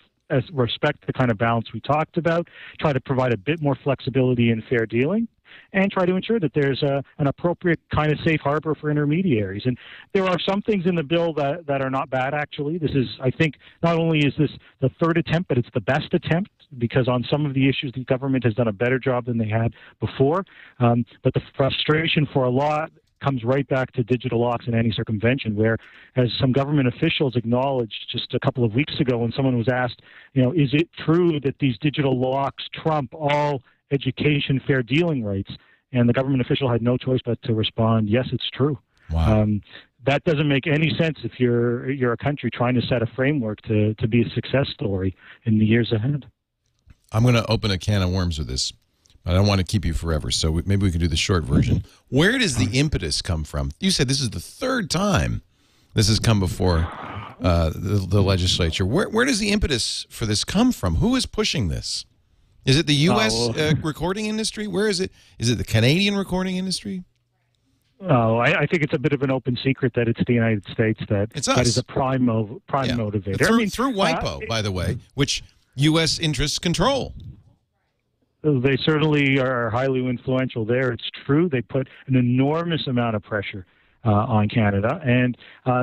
respect the kind of balance we talked about, try to provide a bit more flexibility in fair dealing, and try to ensure that there's an appropriate kind of safe harbor for intermediaries. And there are some things in the bill that are not bad, actually. This is, I think, not only is this the 3rd attempt, but it's the best attempt, because on some of the issues, the government has done a better job than they had before. But the frustration for a lot comes right back to digital locks and anti-circumvention, where, as some government officials acknowledged just a couple of weeks ago when someone was asked, is it true that these digital locks trump all education fair dealing rights? And the government official had no choice but to respond, yes, it's true. Wow. That doesn't make any sense if you're a country trying to set a framework to be a success story in the years ahead. I'm going to open a can of worms with this. I don't want to keep you forever, so maybe we can do the short version. Where does the impetus come from? You said this is the 3rd time this has come before the legislature. Where does the impetus for this come from? Who is pushing this? Is it the U.S. Recording industry? Where is it? Is it the Canadian recording industry? Oh, I think it's a bit of an open secret that it's the United States that is a prime motivator. Through WIPO, by the way, which U.S. interests control. They certainly are highly influential there. It's true. They put an enormous amount of pressure on Canada, and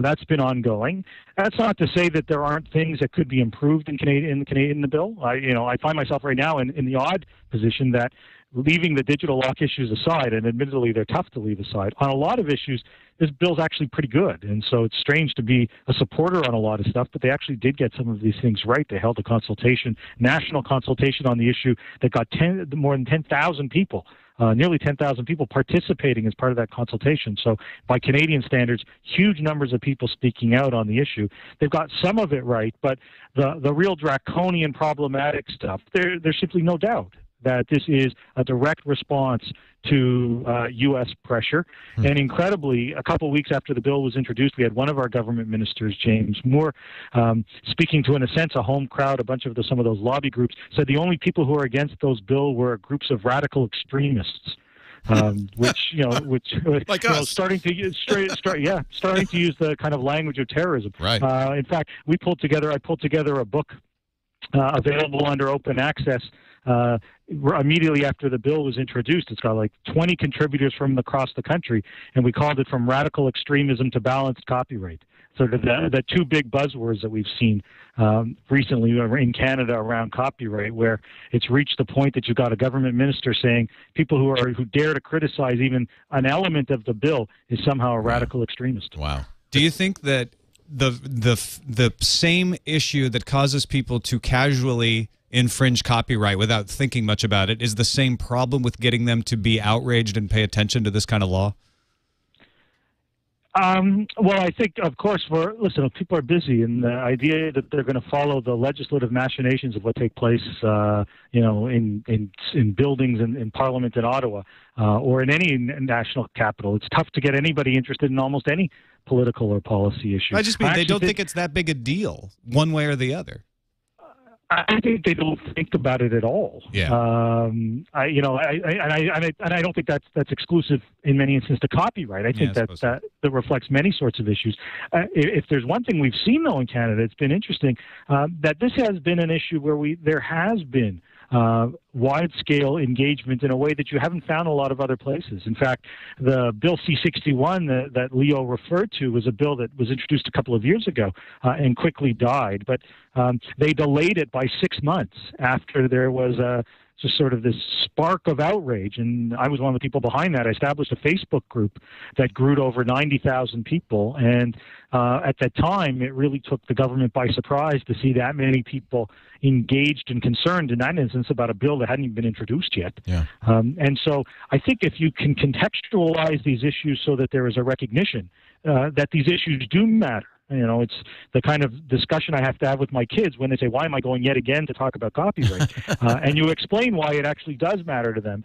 that's been ongoing. That's not to say that there aren't things that could be improved in the bill. I find myself right now in the odd position that, leaving the digital lock issues aside, and admittedly they're tough to leave aside, on a lot of issues, this bill's actually pretty good. And so it's strange to be a supporter on a lot of stuff, but they actually did get some of these things right. They held a consultation, national consultation on the issue that got more than 10,000 people. Nearly 10,000 people participating as part of that consultation. So by Canadian standards, huge numbers of people speaking out on the issue. They've got some of it right, but the real draconian problematic stuff, there's simply no doubt that this is a direct response to U.S. pressure. And incredibly, a couple of weeks after the bill was introduced, we had one of our government ministers, James Moore, speaking to, in a sense, a home crowd, a bunch of some of those lobby groups, said the only people who are against those bills were groups of radical extremists. Starting to use the kind of language of terrorism. Right. In fact, I pulled together a book available under open access immediately after the bill was introduced. It's got like 20 contributors from across the country, and we called it From Radical Extremism to Balanced Copyright. So the 2 big buzzwords that we've seen recently in Canada around copyright, where it's reached the point that you've got a government minister saying people who dare to criticize even an element of the bill is somehow a radical extremist. Wow. Do you think that the same issue that causes people to casually infringe copyright without thinking much about it is the same problem with getting them to be outraged and pay attention to this kind of law? Well, I think, of course, people are busy, and the idea that they're going to follow the legislative machinations of what take place, in buildings in Parliament in Ottawa or in any national capital. It's tough to get anybody interested in almost any political or policy issue. I just mean they don't think it's that big a deal, one way or the other. I think they don't think about it at all. Yeah. I don't think that's exclusive in many instances to copyright. I think that reflects many sorts of issues. If there's one thing we've seen though in Canada, it's been interesting that this has been an issue where there has been wide-scale engagement in a way that you haven't found a lot of other places. In fact, the Bill C-61 that Leo referred to was a bill that was introduced a couple of years ago and quickly died. But they delayed it by 6 months after there was just sort of this spark of outrage. And I was one of the people behind that. I established a Facebook group that grew to over 90,000 people. And at that time, it really took the government by surprise to see that many people engaged and concerned in that instance about a bill that hadn't even been introduced yet. Yeah. And so I think if you can contextualize these issues so that there is a recognition that these issues do matter. You know, it's the kind of discussion I have to have with my kids when they say, why am I going yet again to talk about copyright? And you explain why it actually does matter to them.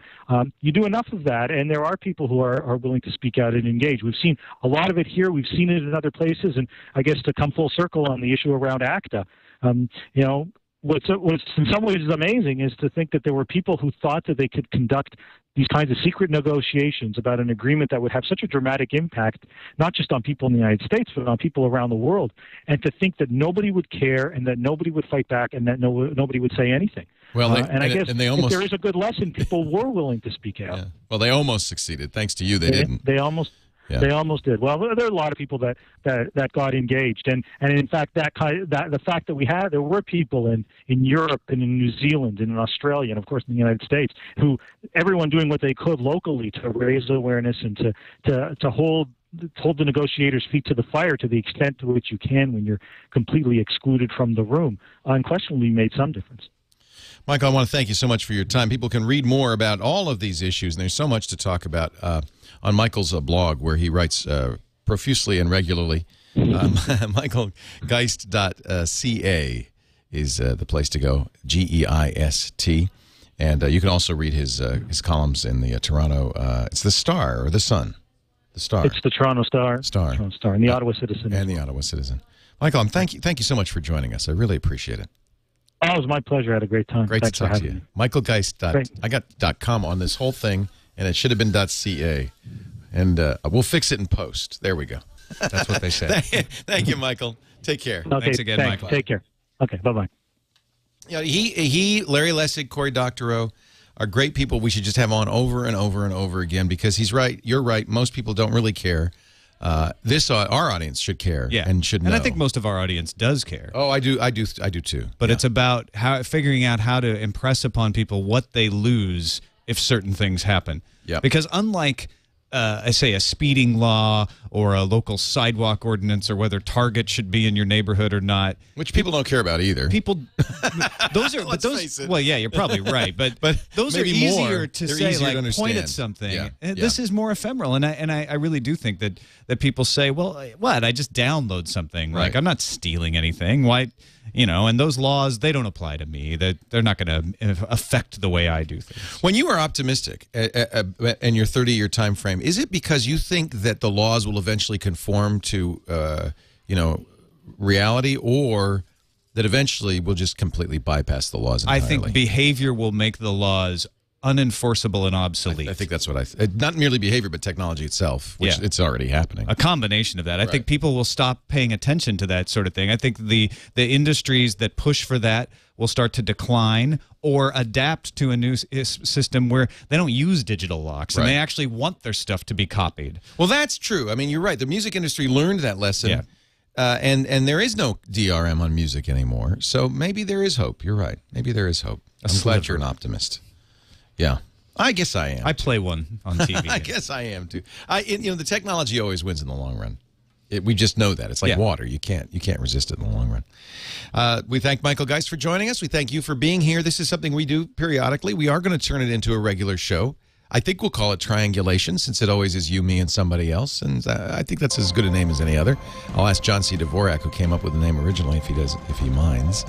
You do enough of that, and there are people who are willing to speak out and engage. We've seen a lot of it here. We've seen it in other places. And I guess to come full circle on the issue around ACTA, you know, what's in some ways is amazing is to think that there were people who thought that they could conduct these kinds of secret negotiations about an agreement that would have such a dramatic impact, not just on people in the United States, but on people around the world, and to think that nobody would care and that nobody would fight back and that nobody would say anything. Well, I guess if there is a good lesson, people were willing to speak out. Yeah. Well, they almost succeeded. Thanks to you, they didn't. They almost did. Well, there are a lot of people that got engaged, and in fact, the fact that there were people in Europe and in New Zealand and in Australia and of course in the United States everyone doing what they could locally to raise awareness and to hold the negotiators' feet to the fire to the extent to which you can when you're completely excluded from the room, unquestionably made some difference. Michael, I want to thank you so much for your time. People can read more about all of these issues, and there's so much to talk about on Michael's blog, where he writes profusely and regularly. MichaelGeist.ca is the place to go, Geist. And you can also read his columns in the Toronto, it's the Star or the Sun? The Star. It's the Toronto Star. Toronto Star, and the Ottawa Citizen. And the Ottawa Citizen. Michael, thank you so much for joining us. I really appreciate it. Oh, it was my pleasure. I had a great time. Great Thanks to talk to you. me. MichaelGeist. I got .com on this whole thing, and it should have been .ca. And we'll fix it in post. There we go. That's what they said. Thank you, Michael. Take care. Okay, thanks again, Michael. Take care. Okay, bye-bye. You know, he, Larry Lessig, Cory Doctorow are great people we should just have on over and over and over again, because he's right. You're right. Most people don't really care. Our audience should care and should know. And I think most of our audience does care. Oh, I do too. But it's about figuring out how to impress upon people what they lose if certain things happen. Yeah. Because unlike I say a speeding law or a local sidewalk ordinance, or whether Target should be in your neighborhood or not, which people don't care about either. People, those are face it. Well, yeah, you're probably right, but those are easier to say. Easier like to point at something. Yeah. This is more ephemeral, and I really do think that people say, well, what? I just download something. Right. Like I'm not stealing anything. Why? You know, and those laws, they don't apply to me. They're not going to affect the way I do things. When you are optimistic in your 30-year time frame, is it because you think that the laws will eventually conform to, reality, or that eventually we'll just completely bypass the laws entirely? I think behavior will make the laws unenforceable and obsolete. I think that's what not merely behavior, but technology itself, which it's already happening. A combination of that. I think people will stop paying attention to that sort of thing. I think the industries that push for that will start to decline or adapt to a new system where they don't use digital locks and they actually want their stuff to be copied. Well, that's true. I mean, you're right. The music industry learned that lesson. Yeah. And there is no DRM on music anymore. So maybe there is hope. You're right. Maybe there is hope. I'm glad you're an optimist. Yeah, I guess I am. I play one on TV. I guess I am too. The technology always wins in the long run. We just know that. It's like water. You can't resist it in the long run. We thank Michael Geist for joining us. We thank you for being here. This is something we do periodically. We are going to turn it into a regular show. I think we'll call it Triangulation, since it always is you, me, and somebody else. And I think that's as good a name as any other. I'll ask John C. Dvorak, who came up with the name originally, if he minds.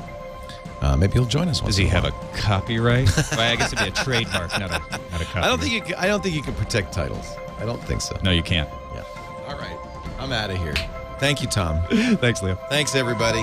Maybe he'll join us. Does he have a copyright? Well, I guess it'd be a trademark, not a copyright. I don't think you can protect titles. I don't think so. No, you can't. Yeah. All right. I'm out of here. Thank you, Tom. Thanks, Leo. Thanks, everybody.